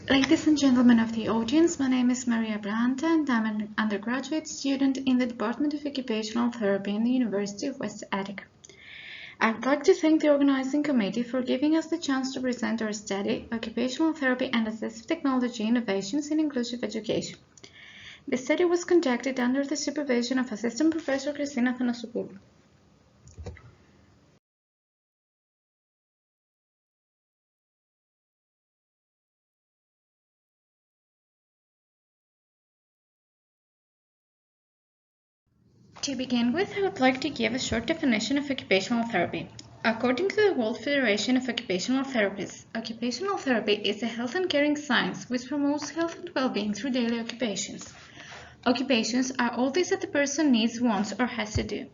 Ladies and gentlemen of the audience, my name is Maria Blanta and I'm an undergraduate student in the Department of Occupational Therapy in the University of West Attica. I would like to thank the organizing committee for giving us the chance to present our study, Occupational Therapy and Assistive Technology Innovations in Inclusive Education. The study was conducted under the supervision of Assistant Professor Christina Athanasopoulou. To begin with, I would like to give a short definition of occupational therapy. According to the World Federation of Occupational Therapists, occupational therapy is a health and caring science which promotes health and well-being through daily occupations. Occupations are all these that the person needs, wants, or has to do.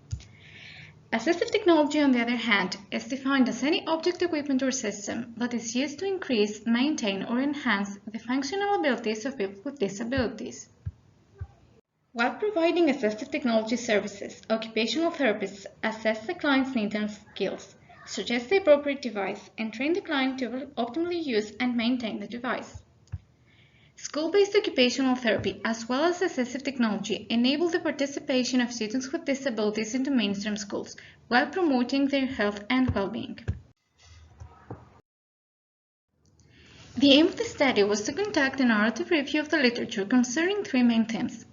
Assistive technology, on the other hand, is defined as any object, equipment, or system that is used to increase, maintain, or enhance the functional abilities of people with disabilities. While providing assistive technology services, occupational therapists assess the client's needs and skills, suggest the appropriate device, and train the client to optimally use and maintain the device. School-based occupational therapy, as well as assistive technology, enable the participation of students with disabilities into mainstream schools, while promoting their health and well-being. The aim of the study was to conduct a narrative review of the literature concerning three main themes.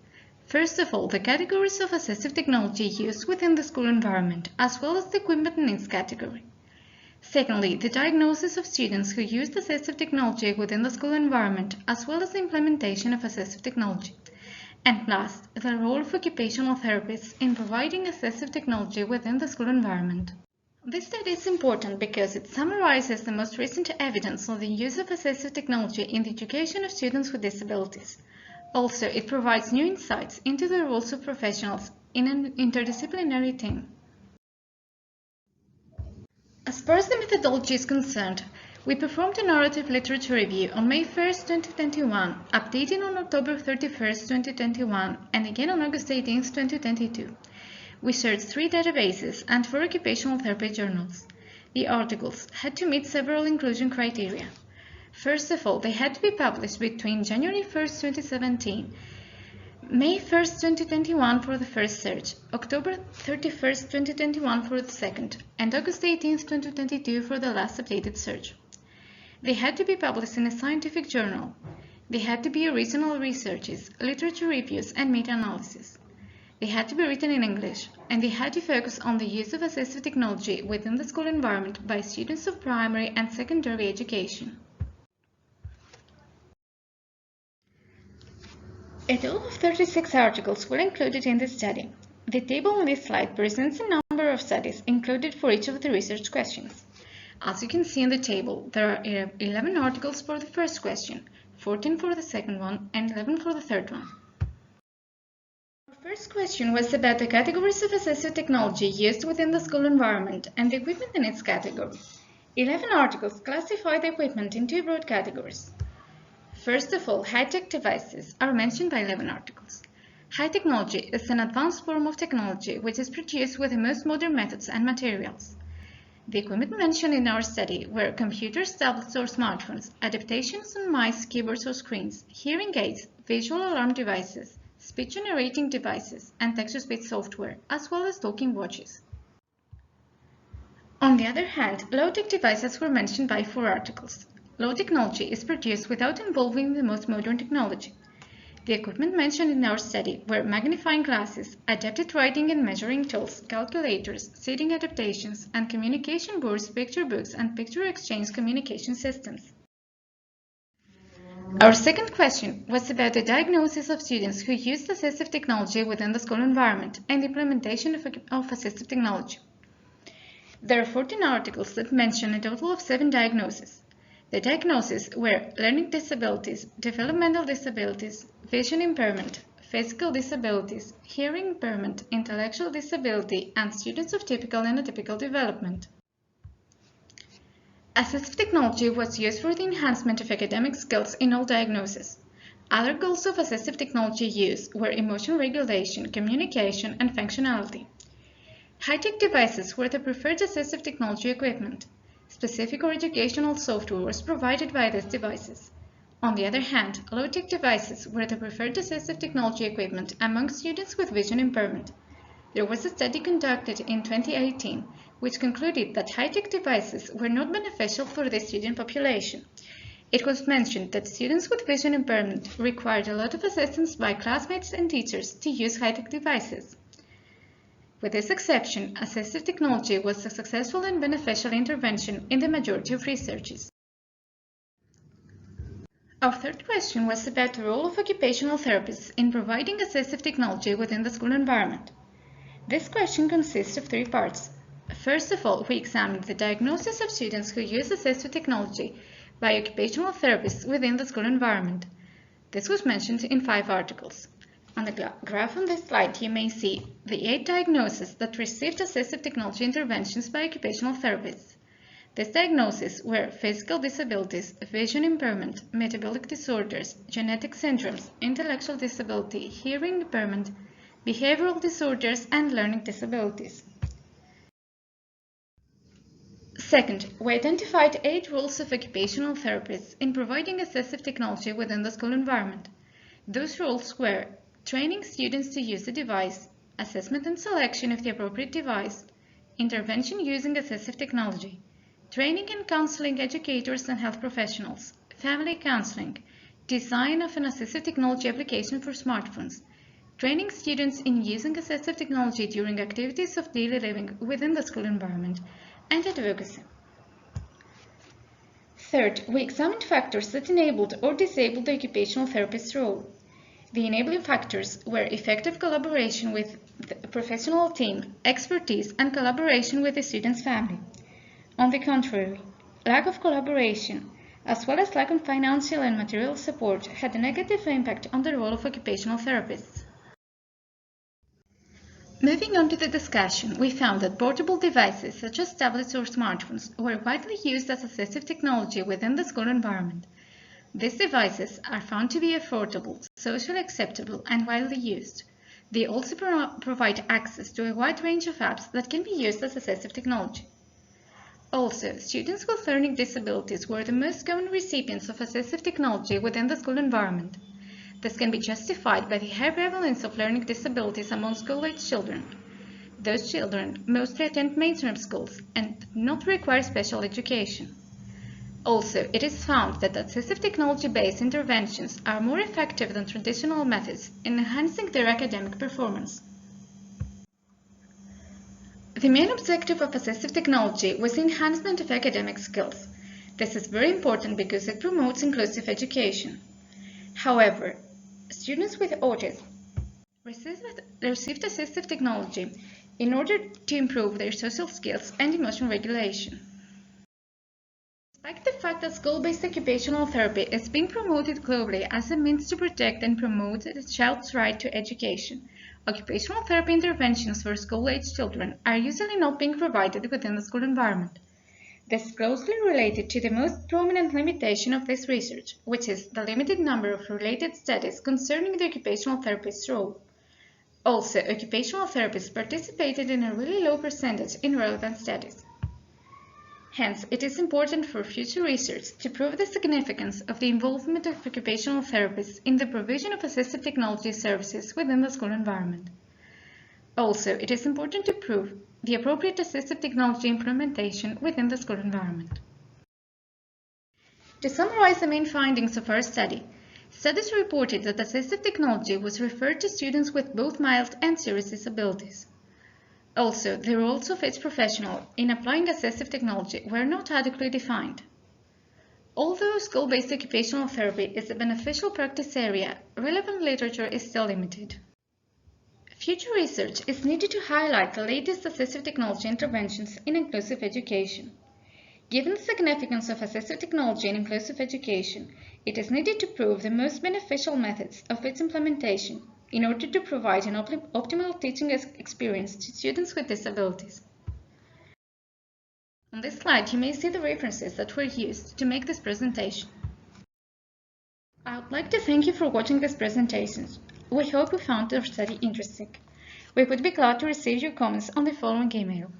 First of all, the categories of assistive technology used within the school environment, as well as the equipment needs category. Secondly, the diagnosis of students who used assistive technology within the school environment, as well as the implementation of assistive technology. And last, the role of occupational therapists in providing assistive technology within the school environment. This study is important because it summarizes the most recent evidence on the use of assistive technology in the education of students with disabilities. Also, it provides new insights into the roles of professionals in an interdisciplinary team. As far as the methodology is concerned, we performed a narrative literature review on May 1, 2021, updated on October 31, 2021, and again on August 18, 2022. We searched 3 databases and 4 occupational therapy journals. The articles had to meet several inclusion criteria. First of all, they had to be published between January 1, 2017, May 1, 2021 for the first search, October 31, 2021 for the second, and August 18, 2022 for the last updated search. They had to be published in a scientific journal. They had to be original researches, literature reviews, and meta-analysis. They had to be written in English, and they had to focus on the use of assistive technology within the school environment by students of primary and secondary education. A total of 36 articles were included in the study. The table on this slide presents a number of studies included for each of the research questions. As you can see in the table, there are 11 articles for the first question, 14 for the second one, and 11 for the third one. Our first question was about the categories of assistive technology used within the school environment and the equipment in its category. 11 articles classify the equipment into broad categories. First of all, high-tech devices are mentioned by 11 articles. High technology is an advanced form of technology which is produced with the most modern methods and materials. The equipment mentioned in our study were computers, tablets, or smartphones, adaptations on mice, keyboards, or screens, hearing aids, visual alarm devices, speech-generating devices, and text-to-speech software, as well as talking watches. On the other hand, low-tech devices were mentioned by 4 articles. Low technology is produced without involving the most modern technology. The equipment mentioned in our study were magnifying glasses, adapted writing and measuring tools, calculators, seating adaptations, and communication boards, picture books, and picture exchange communication systems. Our second question was about the diagnosis of students who used assistive technology within the school environment and the implementation of assistive technology. There are 14 articles that mention a total of 7 diagnoses. The diagnoses were learning disabilities, developmental disabilities, vision impairment, physical disabilities, hearing impairment, intellectual disability, and students of typical and atypical development. Assistive technology was used for the enhancement of academic skills in all diagnoses. Other goals of assistive technology use were emotion regulation, communication, and functionality. High-tech devices were the preferred assistive technology equipment. Specific or educational software was provided by these devices. On the other hand, low-tech devices were the preferred assistive technology equipment among students with vision impairment. There was a study conducted in 2018 which concluded that high-tech devices were not beneficial for the student population. It was mentioned that students with vision impairment required a lot of assistance by classmates and teachers to use high-tech devices. With this exception, assistive technology was a successful and beneficial intervention in the majority of researches. Our third question was about the role of occupational therapists in providing assistive technology within the school environment. This question consists of three parts. First of all, we examined the diagnosis of students who use assistive technology by occupational therapists within the school environment. This was mentioned in 5 articles. On the graph on this slide, you may see the 8 diagnoses that received assistive technology interventions by occupational therapists. These diagnoses were physical disabilities, vision impairment, metabolic disorders, genetic syndromes, intellectual disability, hearing impairment, behavioral disorders, and learning disabilities. Second, we identified 8 roles of occupational therapists in providing assistive technology within the school environment. Those roles were training students to use the device, assessment and selection of the appropriate device, intervention using assistive technology, training and counseling educators and health professionals, family counseling, design of an assistive technology application for smartphones, training students in using assistive technology during activities of daily living within the school environment, and advocacy. Third, we examined factors that enabled or disabled the occupational therapist's role. The enabling factors were effective collaboration with the professional team, expertise, and collaboration with the student's family. On the contrary, lack of collaboration, as well as lack of financial and material support, had a negative impact on the role of occupational therapists. Moving on to the discussion, we found that portable devices such as tablets or smartphones were widely used as assistive technology within the school environment. These devices are found to be affordable, socially acceptable, and widely used. They also provide access to a wide range of apps that can be used as assistive technology. Also, students with learning disabilities were the most common recipients of assistive technology within the school environment. This can be justified by the high prevalence of learning disabilities among school-age children. Those children mostly attend mainstream schools and do not require special education. Also, it is found that assistive technology-based interventions are more effective than traditional methods in enhancing their academic performance. The main objective of assistive technology was the enhancement of academic skills. This is very important because it promotes inclusive education. However, students with autism received assistive technology in order to improve their social skills and emotion regulation. Despite the fact that school-based occupational therapy is being promoted globally as a means to protect and promote the child's right to education, occupational therapy interventions for school-age children are usually not being provided within the school environment. This is closely related to the most prominent limitation of this research, which is the limited number of related studies concerning the occupational therapist's role. Also, occupational therapists participated in a really low percentage in relevant studies. Hence, it is important for future research to prove the significance of the involvement of occupational therapists in the provision of assistive technology services within the school environment. Also, it is important to prove the appropriate assistive technology implementation within the school environment. To summarize the main findings of our study, studies reported that assistive technology was referred to students with both mild and serious disabilities. Also, the roles of each professional in applying assistive technology were not adequately defined. Although school-based occupational therapy is a beneficial practice area, relevant literature is still limited. Future research is needed to highlight the latest assistive technology interventions in inclusive education. Given the significance of assistive technology in inclusive education, it is needed to prove the most beneficial methods of its implementation in order to provide an optimal teaching experience to students with disabilities. On this slide, you may see the references that were used to make this presentation. I would like to thank you for watching this presentation. We hope you found our study interesting. We would be glad to receive your comments on the following email.